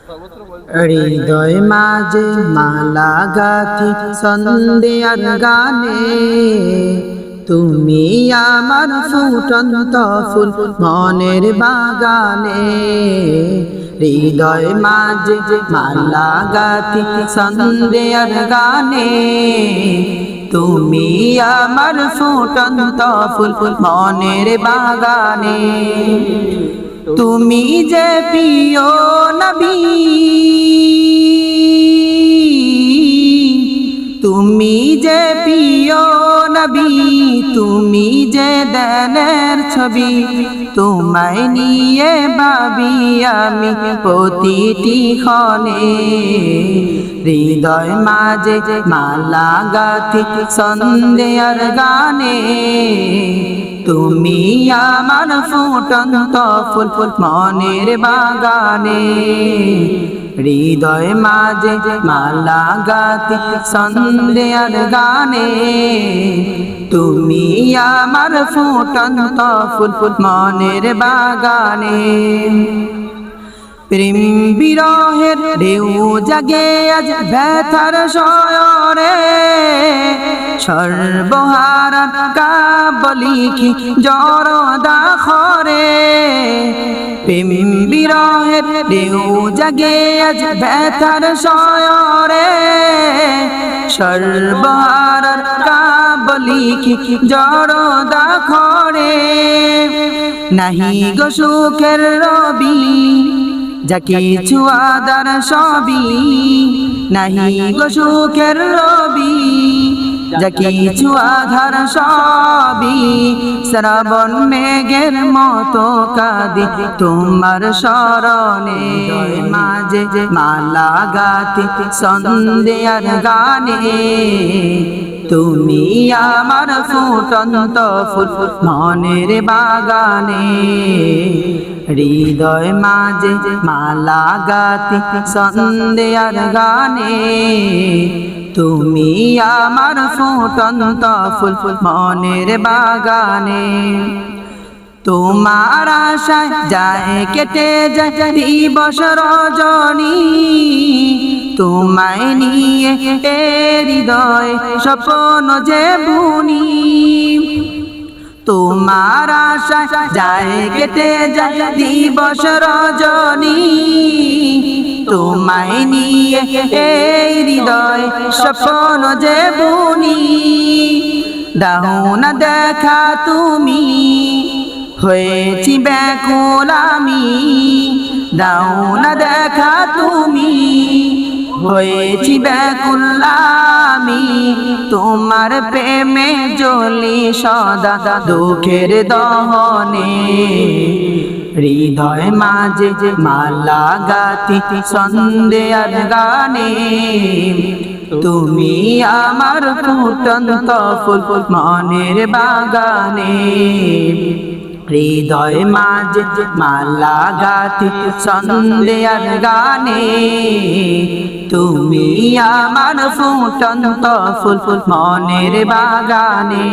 হৃদয় মাঝে মালা গাথি সন্ধ্যার গানে, তুমি আমার ফুটন্ত ফুল মনের বাগানে। হৃদয় মাঝে মালা গাথি সন্ধ্যার গানে, তুমি আমার ফুটন্ত ফুল মনের বাগানে। তুমি যে প্রিয় নবী, তুমি যে প্রিয় নবী, তুমি যে দেনের ছবি, তোমায় নিয়ে ভাবি আমি প্রতিটি ক্ষণে। হৃদয় মাঝে মালা গাথি সন্ধ্যার গানে, তুমি আমার ফুটন্ত ফুল মনের বাগানে। হৃদয় মাঝে মালা গাথি সন্ধ্যার গানে, তুমি আমার ফুটন্ত ফুল মনের বাগানে। প্রেম বিরহের ঢেউ জাগে আজ ব্যথার শয়রে, সর্বহারার কাব্য লিখি জরদা খরে। প্রেম বিরহের ঢেউ জাগে আজ ব্যথার শয়রে, সর্বহারার কাব্য লিখি জরদা খরে। নাহি গো সুখের রবি, যা কিছু আদার সবই, নাহি গো সুখের রবি, যা কিছু আধার সবই। শ্রাবণ মেঘের মতো কাঁদি তোমার শরণে, মাঝে মালা গাথি সন্ধ্যার গানে, তুমি আমার ফুটন্ত ফুল মনের বাগানে। হৃদয় মাঝে মালা গাথি সন্ধ্যার গানে, তুমি আমার ফুটন্ত ফুল মনের বাগানে। তোমার আশায় যায় কেটে যায় দিবস রজনী, তোমায় নিয়ে হৃদয় স্বপ্ন যে বুনি। তোমার আশায় যায় কেটে যায় দিবস রজনী, তোমায় নিয়ে হৃদয় স্বপ্ন যে বুনি। দাও না দেখা তুমি, হয়েছি ব্যাকুল আমি, দাও না দেখা তুমি, হয়েছি ব্যাকুল আমি। তোমার প্রেমে জ্বলি সদা দুঃখের দহনে। হৃদয় মাঝে মালা গাথি সন্ধ্যার গানে, তুমি আমার ফুটন্ত ফুল মনের বাগানে। হৃদয় মাঝে মালা গাথি সন্ধ্যার গানে, তুমি আমার ফুটন্ত ফুল মনের বাগানে।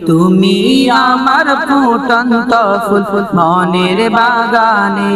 তুমি আমার ফুটন্ত ফুল মনের বাগানে।